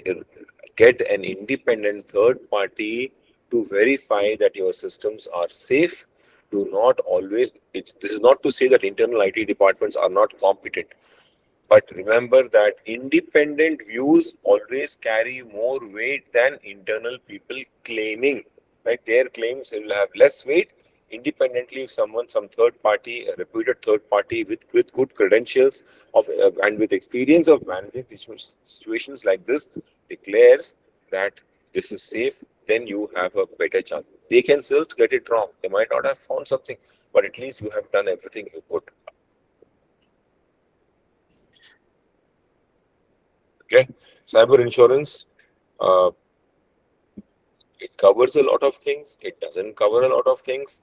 get an independent third party to verify that your systems are safe. Do not always. This is not to say that internal IT departments are not competent, but remember that independent views always carry more weight than internal people claiming, right? Their claims will have less weight. Independently, if some third party, a reputed third party with good credentials and with experience of managing situations like this declares that this is safe, then you have a better chance. They can still get it wrong. They might not have found something, but at least you have done everything you could. Okay, cyber insurance, uh, it covers a lot of things. It doesn't cover a lot of things.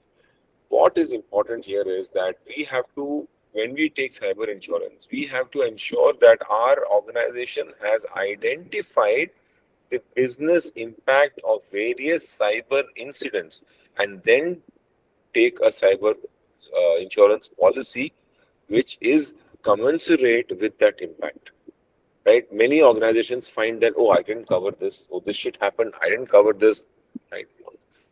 What is important here is that we have to, when we take cyber insurance, we have to ensure that our organization has identified the business impact of various cyber incidents and then take a cyber insurance policy which is commensurate with that impact. Right? Many organizations find that, oh, I didn't cover this. Oh, this shit happened. I didn't cover this. Right?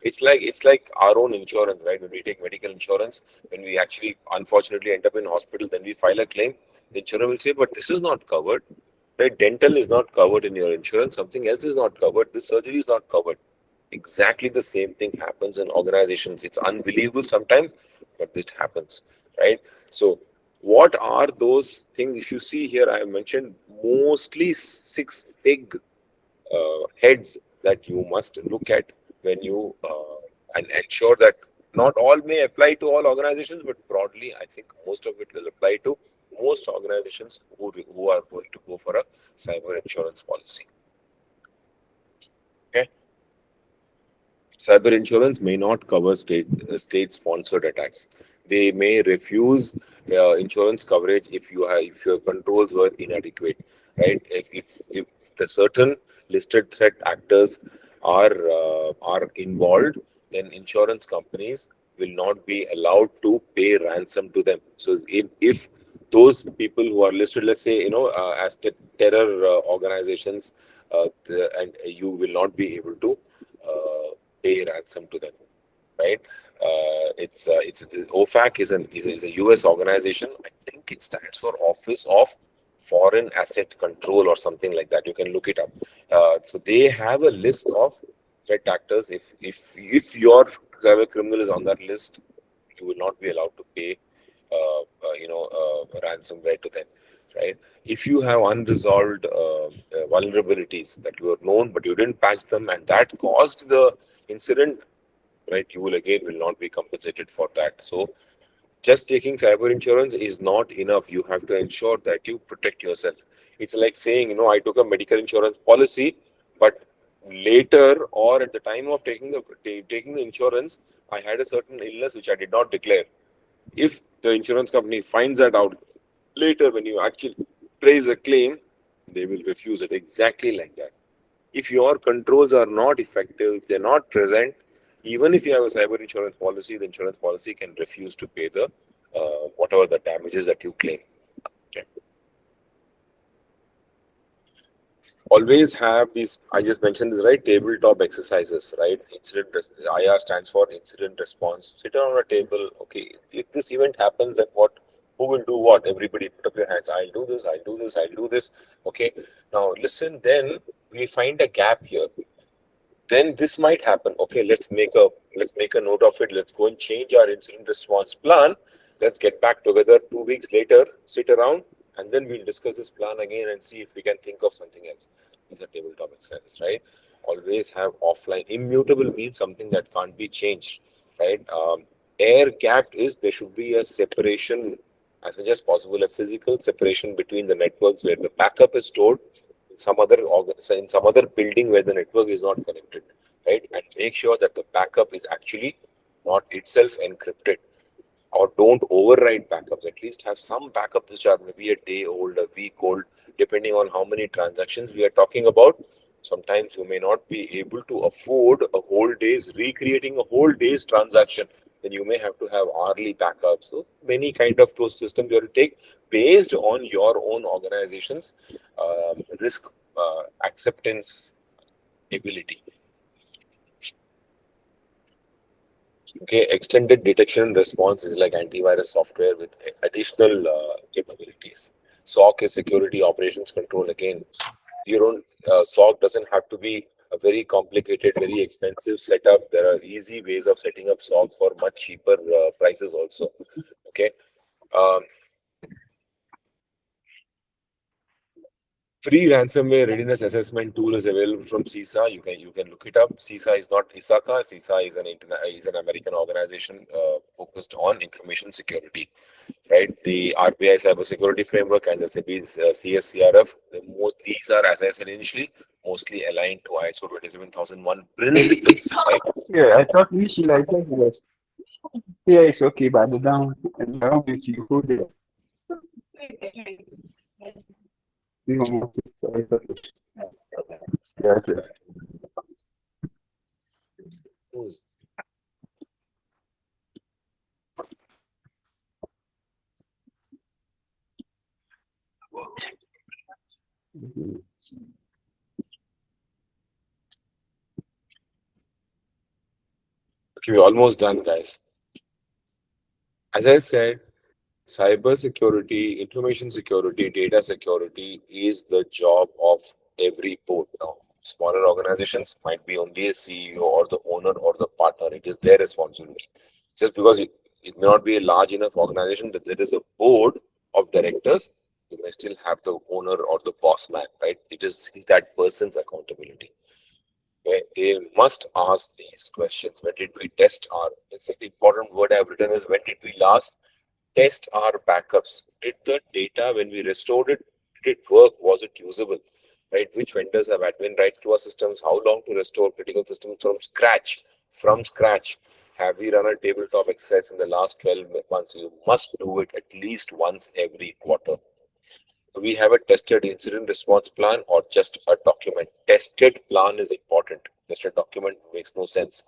It's like our own insurance, right? When we take medical insurance, when we actually unfortunately end up in hospital, then we file a claim. The insurer will say, but this is not covered. Right? Dental is not covered in your insurance. Something else is not covered. This surgery is not covered. Exactly the same thing happens in organizations. It's unbelievable sometimes, but it happens, right? So what are those things? If you see here, I have mentioned mostly 6 big heads that you must look at when you and ensure that not all may apply to all organizations, but broadly, I think most of it will apply to most organizations who are going to go for a cyber insurance policy. Okay. Cyber insurance may not cover state-sponsored attacks. They may refuse insurance coverage if your controls were inadequate, right? If the certain listed threat actors are involved, then insurance companies will not be allowed to pay ransom to them. So if those people who are listed, let's say, as terror organizations, and you will not be able to pay ransom to them, right? It's OFAC is a US organization. I think it stands for Office of Foreign Asset Control or something like that. You can look it up. So they have a list of threat actors. If your cyber criminal is on that list, you will not be allowed to pay ransomware to them, right? If you have unresolved vulnerabilities that you are known but you didn't patch them and that caused the incident, right, you will not be compensated for that. So just taking cyber insurance is not enough. You have to ensure that you protect yourself. It's like saying, I took a medical insurance policy, but later or at the time of taking the insurance, I had a certain illness which I did not declare. If the insurance company finds that out later when you actually raise a claim, they will refuse it exactly like that. If your controls are not effective, if they're not present, even if you have a cyber insurance policy, the insurance policy can refuse to pay the whatever the damages that you claim. Okay. Always have these, I just mentioned this, right? Tabletop exercises, right? IR stands for incident response. Sit on a table. Okay, if this event happens, then what? Who will do what? Everybody put up your hands. I'll do this, I'll do this, I'll do this. Okay. Now listen, then we find a gap here. Then this might happen. Okay, let's make a note of it. Let's go and change our incident response plan. Let's get back together 2 weeks later, sit around, and then we'll discuss this plan again and see if we can think of something else. These are tabletop exercises, right? Always have offline. Immutable means something that can't be changed, right? Air gapped is there should be a separation as much as possible, a physical separation between the networks where the backup is stored in some other building where the network is not connected, right? And make sure that the backup is actually not itself encrypted, or don't override backups. At least have some backups which are maybe a day old, a week old, depending on how many transactions we are talking about. Sometimes you may not be able to afford a whole day's recreating a whole day's transaction. Then you may have to have hourly backups. So many kind of those systems you have to take based on your own organization's risk acceptance ability. Okay, extended detection and response is like antivirus software with additional capabilities. SOC is security operations control. Again, you don't SOC doesn't have to be a very complicated, very expensive setup. There are easy ways of setting up SOCs for much cheaper prices also. Okay. Um, Free ransomware readiness assessment tool is available from CISA. You can look it up. CISA is not ISACA. CISA is an American organization focused on information security. Right, the RBI cybersecurity framework and the SEBI's CSCRF. These are, as I said initially, mostly aligned to ISO 27001 principles. Right. Yeah, I thought we should like that was. Yeah, it's okay, but the down and down if you hold it. You don't want to say it's okay. That's it. Okay, we're almost done, guys. As I said, cyber security, information security, data security is the job of every port now. Smaller organizations might be only a CEO or the owner or the partner. It is their responsibility. Just because it may not be a large enough organization that there is a board of directors, you may still have the owner or the boss man, right? It is that person's accountability. Okay? They must ask these questions. When did we test our, it's the important word I've written is, when did we last test our backups? Did the data, when we restored it, did it work? Was it usable? Right? Which vendors have admin rights to our systems? How long to restore critical systems from scratch? From scratch. Have we run a tabletop exercise in the last 12 months? You must do it at least once every quarter. We have a tested incident response plan or just a document. Tested plan is important. Tested document makes no sense.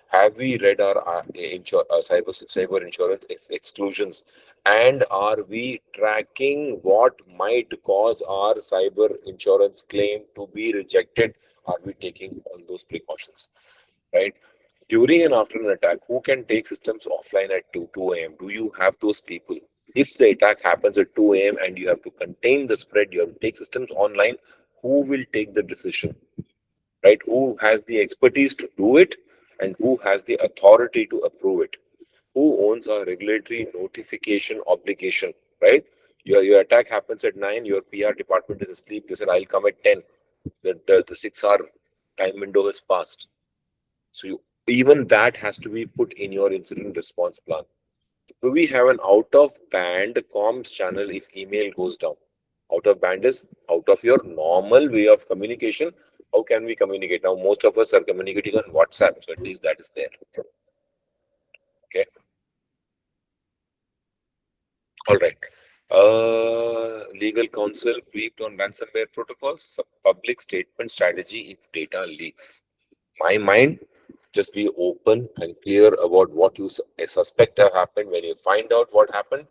Have we read our cyber insurance exclusions, and are we tracking what might cause our cyber insurance claim to be rejected? Are we taking all those precautions? Right? During and after an attack, who can take systems offline at 2 a.m.? Do you have those people? If the attack happens at 2 a.m. and you have to contain the spread, you have to take systems online, who will take the decision? Right? Who has the expertise to do it and who has the authority to approve it? Who owns a regulatory notification obligation? Right? Your attack happens at 9, your PR department is asleep. They said, I'll come at 10. The 6 hour time window has passed. So even that has to be put in your incident response plan. Do we have an out of band comms channel if email goes down? Out of band is out of your normal way of communication. How can we communicate? Now, most of us are communicating on WhatsApp, so at least that is there. Okay. All right. Legal counsel briefed on ransomware protocols, public statement strategy if data leaks. My mind, just be open and clear about what you suspect have happened. When you find out what happened,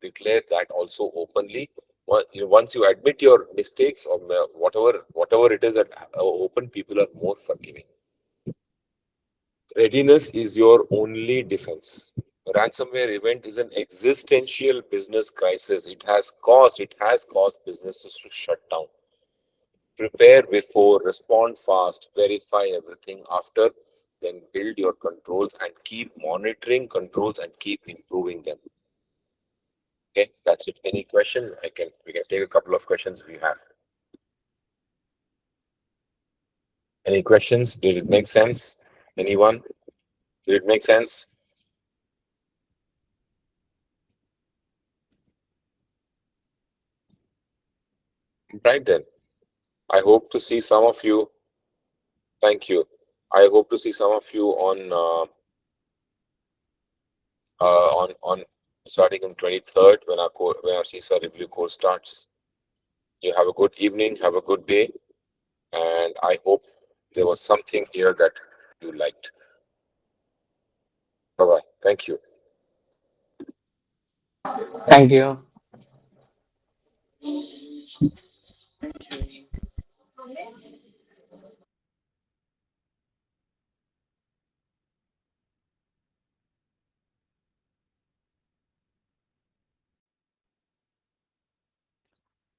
declare that also openly. Once you admit your mistakes or whatever it is that open, people are more forgiving. Readiness is your only defense. A ransomware event is an existential business crisis. It has caused businesses to shut down. Prepare before, respond fast, verify everything after, then build your controls and keep monitoring controls and keep improving them. Okay, that's it. Any question? We can take a couple of questions if you have. Any questions? Did it make sense? Anyone? Did it make sense? Right then. I hope to see some of you. Thank you. I hope to see some of you on starting on 23rd when our CISA review course starts. You have a good evening, have a good day, and I hope there was something here that you liked. Bye bye. Thank you. Thank you.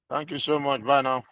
Thank you so much. Bye now.